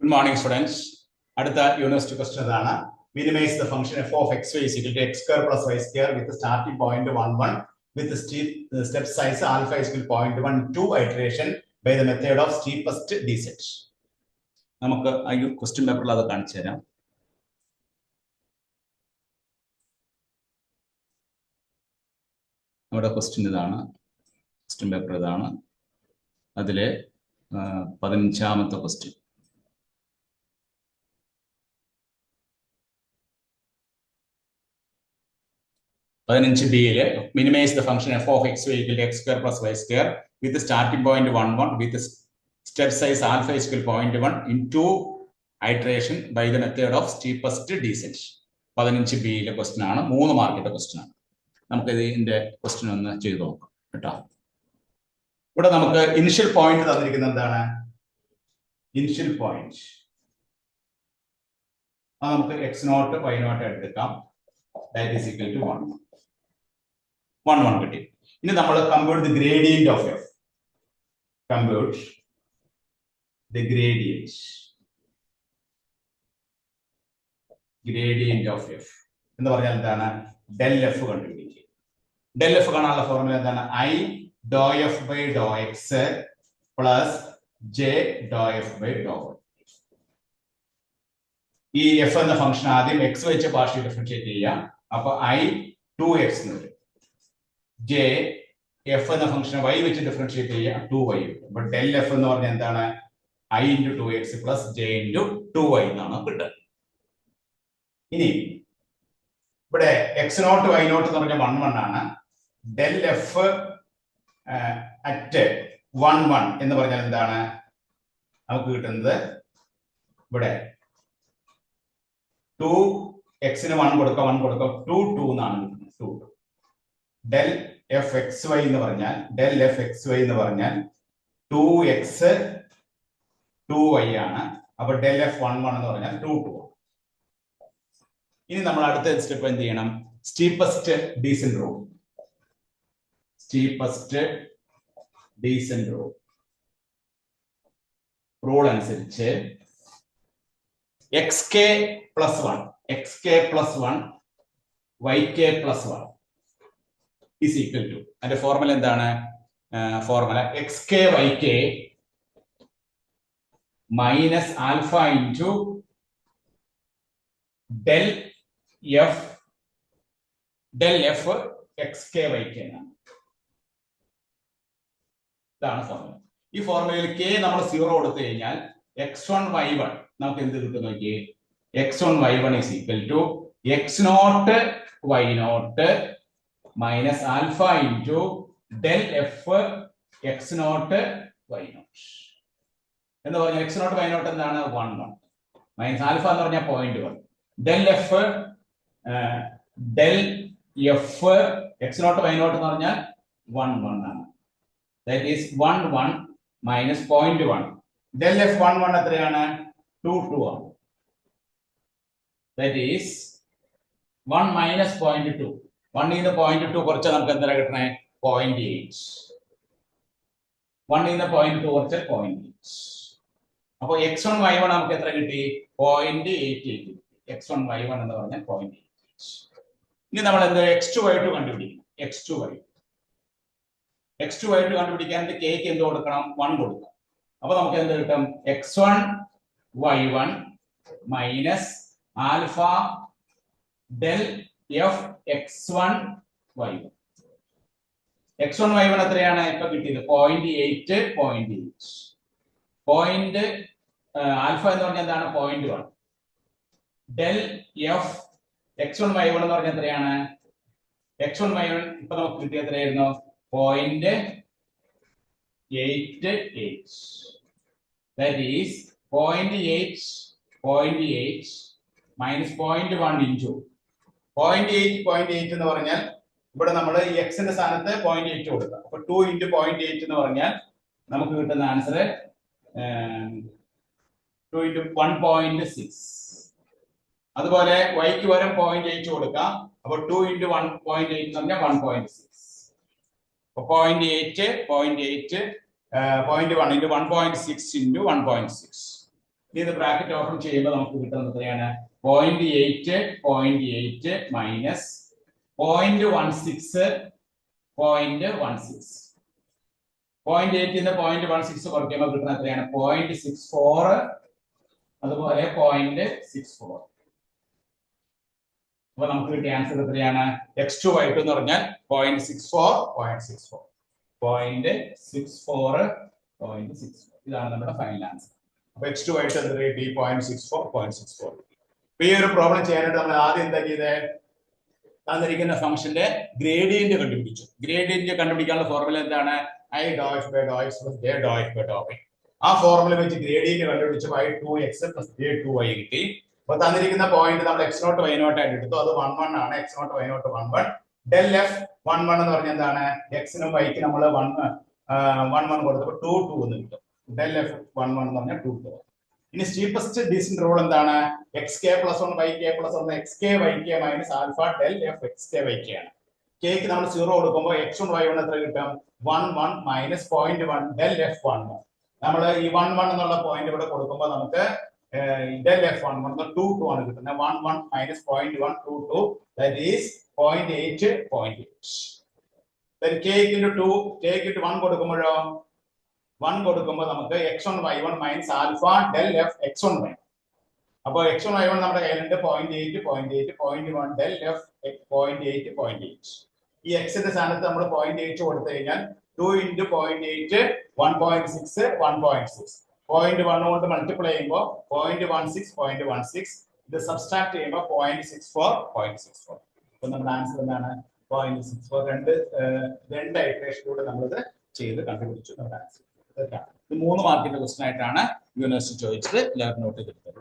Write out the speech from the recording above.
Good morning, students. അടുത്ത university question ആണ്. Minimize the function f of x y is equal to x square plus y square with the starting point 1 1 with the step size alpha is equal to 0.1 2 iteration by the method of steepest descent. നമുക്ക് ആ question പേപ്പറിൽ അത് കാണിച്ചു തരാം. നമ്മുടെ question ഇതാണ്, question paper ഇതാണ്. അതിലെ 15ാമത്തെ question. B-യിലെ minimize the function f of x y equal to x square plus y square with the starting point 1 1 with the step size alpha is equal to 0.1 in 2 iteration by the method of steepest descent. 15B-യിലെ question ആണ്, 3 മാർക്കിന്റെ question ആണ്. നമുക്ക് ഇതിന്റെ question ഒന്ന് ചെയ്തു നോക്കാം കേട്ടോ. ഇവിടെ നമുക്ക് ഇനിഷ്യൽ പോയിന്റ് തന്നിരിക്കുന്നത് എന്താണ്? ഇനിഷ്യൽ പോയിന്റ് നമുക്ക് x0 y0 എടുക്കാം. That is equal to 1 1 കിട്ടി. ഇനി നമ്മൾ compute the gradient of f. Compute the gradient of f എന്ന് പറഞ്ഞാൽ എന്താണ്? del f കണ്ടുപിടിക്കുക. del f കാണാനുള്ള ഫോർമുല എന്താണ്? I dou f by dou x plus j dou f by dou y. ഈ f എന്ന ഫംഗ്ഷൻ ആദ്യം x വെച്ച് പാർഷ്യൽ ഡിഫറൻഷിയേറ്റ് ചെയ്യാം. അപ്പൊ I 2x എന്ന് വരും. j f എന്ന ഫംഗ്ഷൻ y വെച്ച് ഡിഫറൻഷിയേറ്റ് ചെയ്യാം, 2y. അപ്പൊ del f എന്ന് പറഞ്ഞാൽ എന്താണ്? I into 2x plus j into 2y എന്നാണ് കിട്ടുക. ഇനി ഇവിടെ x0 y0 എന്ന് പറഞ്ഞാൽ 1 1 ആണ്. del f at 1 1 എന്ന് പറഞ്ഞാൽ എന്താണ്? നമുക്ക് കിട്ടുന്നത് ഇവിടെ 2x ന് 1 കൊടുക്കാം 2 2 എന്നാണ് കിട്ടുന്നത്. 2 del f xy എന്ന് പറഞ്ഞാൽ 2x 2y ആണ്. അപ്പൊ del f 1 1 എന്ന് പറഞ്ഞാൽ 2 2. ഇനി നമ്മൾ അടുത്ത സ്റ്റെപ്പ് എന്ത് ചെയ്യണം? സ്റ്റീപ്പസ്റ്റ് ഡീസന്റ് റൂൾ അനുസരിച്ച് xk plus 1 yk plus 1 is equal to, അതിന്റെ ഫോർമുല എന്താണ്? Formula xk yk minus alpha into del f xk yk എന്നാണ്. ഇതാണ് ഫോർമുല. ഈ ഫോർമുലയിൽ k നമ്മൾ 0 കൊടുത്തു കഴിഞ്ഞാൽ x1 y1 നമുക്ക് എന്ത് കിട്ടും നോക്കിയേ? x1 y1 is equal to x0 y0 minus alpha into del f x0 y0 എന്ന് പറഞ്ഞാൽ x0 y0 എന്താണ്? 1 1 minus alpha എന്ന് പറഞ്ഞാൽ 0.1 del f x0 y0 എന്ന് പറഞ്ഞാൽ 1 1 ആണ്. that is 1 1 minus 0.1 del f 1 1 എത്രയാണ്? 2 2 ആണ്. that is 1 minus 0.2. 1 ൽ നിന്ന് 0.2 കുറച്ചാൽ നമുക്ക് എന്താ കിട്ടണേ? 0.8. 1 ൽ നിന്ന് 0.2 കുറച്ചാൽ 0.8. അപ്പോൾ x1 y1 നമുക്ക് എത്ര കിട്ടി? 0.88. x1 y1 എന്ന് പറഞ്ഞാൽ 0.8. ഇനി നമ്മൾ എന്താ x2 y2 കണ്ടുപിടിക്കണം. x2 y2 കണ്ടുപിടിക്കാൻ k ക്ക് എന്ത് കൊടുക്കണം? 1 കൊടുക്കണം. അപ്പൊ നമുക്ക് എന്ത് കിട്ടും? x1 y1 minus alpha del f x1 y1. x1 y1 എത്രയാണ് ഇപ്പൊ കിട്ടിയത്? 0.8. ആൽഫ എന്ന് പറഞ്ഞാൽ എന്താണ്? 0.1. del f x1 y1 എന്ന് പറഞ്ഞാൽ എത്രയാണ്? x1 y1 ഇപ്പൊ നമുക്ക് കിട്ടിയ എത്രയായിരുന്നു? 0.88. that is 0.8 minus 0.1 into 0.8 എന്ന് പറഞ്ഞാൽ ഇവിടെ നമ്മൾ x ന്റെ സ്ഥാനത്ത് 0.8 കൊടുക്കാം. അപ്പൊ 2 into 0.8 എന്ന് പറഞ്ഞാൽ നമുക്ക് കിട്ടുന്ന ആൻസർ 2 into 1.6. അതുപോലെ y ക്ക് പകരം 0.8 കൊടുക്കാം. അപ്പൊ 2 into 1.8 എന്ന് പറഞ്ഞാൽ 1.6. 0.8 0.1 into 1.6 into 1.6 ഇത് ബ്രാക്കറ്റ് ഓപ്പൺ ചെയ്യുമ്പോൾ നമുക്ക് കിട്ടുന്നത് എത്രയാണ് 0.8 മൈനസ് 0.16 0.8 0.16 കുറയ്ക്കുമ്പോൾ കിട്ടുന്ന എത്രയാണ് 0.64 അതുപോലെ 0.64. അപ്പൊ നമുക്ക് കിട്ടിയ ആൻസർ എത്രയാണ് x2 y2 എന്ന് പറഞ്ഞാൽ 0.64 ഇതാണ് നമ്മുടെ ഫൈനൽ ആൻസർ. അപ്പൊ x2 y2 എന്ത് കിട്ടി 0.64. ഈ ഒരു പ്രോബ്ലം ചെയ്യാനായിട്ട് നമ്മൾ ആദ്യം എന്താ ചെയ്തേ, തന്നിരിക്കുന്ന ഫംഗ്ഷന്റെ ഗ്രേഡിയന്റ് കണ്ടുപിടിച്ചു. ഗ്രേഡിയന്റ് കണ്ടുപിടിക്കാനുള്ള ഫോർമുല എന്താണ്? I dou x by dou x plus j dou x by dou y. ആ ഫോർമുല വെച്ച് ഗ്രേഡിയന്റ് കണ്ടുപിടിച്ച് y2x plus j2y കിട്ടി. അപ്പൊ തന്നിരിക്കുന്ന പോയിന്റ് നമ്മൾ x0 y0 ആയിട്ട് എടുത്തു. അത് 1 ആണ്. x0 y0 1 del f 1 എന്ന് പറഞ്ഞാൽ എന്താണ്? x നും y ക്കും നമ്മൾ 1 കൊടുത്തപ്പോൾ 2 എന്ന് കിട്ടും. del f 1 എന്ന് പറഞ്ഞാൽ 2. ഇനി സ്റ്റീപ്പസ്റ്റ് ഡിസെന്റ് റൂൾ എന്താണ്? xk plus 1 yk plus 1 xk yk minus alpha del f xk yk ആണ്. k ക്ക് നമ്മൾ 0 കൊടുക്കുമ്പോൾ x1 y1 എത്ര കിട്ടും? 1 minus 0.1 del f 1. നമ്മൾ ഈ 1 എന്നുള്ള പോയിന്റ് ഇവിടെ കൊടുക്കുമ്പോൾ നമുക്ക് del f 1 2 ആണ് കിട്ടുന്നത്. 1 minus 0.1 2 that is 0.8. then k into 2 k into 1 കൊടുക്കുമ്പോഴോ 1 കൊടുക്കുമ്പോൾ നമുക്ക് x1 y1 minus alpha del f x1 y. അപ്പോൾ x1 y1 നമ്മുടെ കയ്യിലുണ്ട് 0.1 del f 0.8. ഈ x ന്റെ സ്ഥാനത്ത് നമ്മൾ 0.8 കൊടുത്തു കഴിഞ്ഞാൽ 2 into 0.8 1.6 1.6 0.1 കൊണ്ട് മൾട്ടിപ്ലൈ ചെയ്യുമ്പോൾ 0.16 ഇത് സബ്സ്ട്രാക്ട് ചെയ്യുമ്പോൾ 0.64. അപ്പൊ നമ്മുടെ ആൻസർ എന്താണ്? 0.64. രണ്ട് ഇറ്ററേഷനിലൂടെ നമ്മളിത് ചെയ്ത് കണ്ടുപിടിച്ചു നമ്മുടെ ആൻസർ. ഇത് 3 മാർക്കിന്റെ ക്വസ്റ്റൻ ആയിട്ടാണ് യൂണിവേഴ്സിറ്റി ചോദിച്ചത്. എല്ലാവരും നോട്ട് ചെയ്തെടുത്തത്.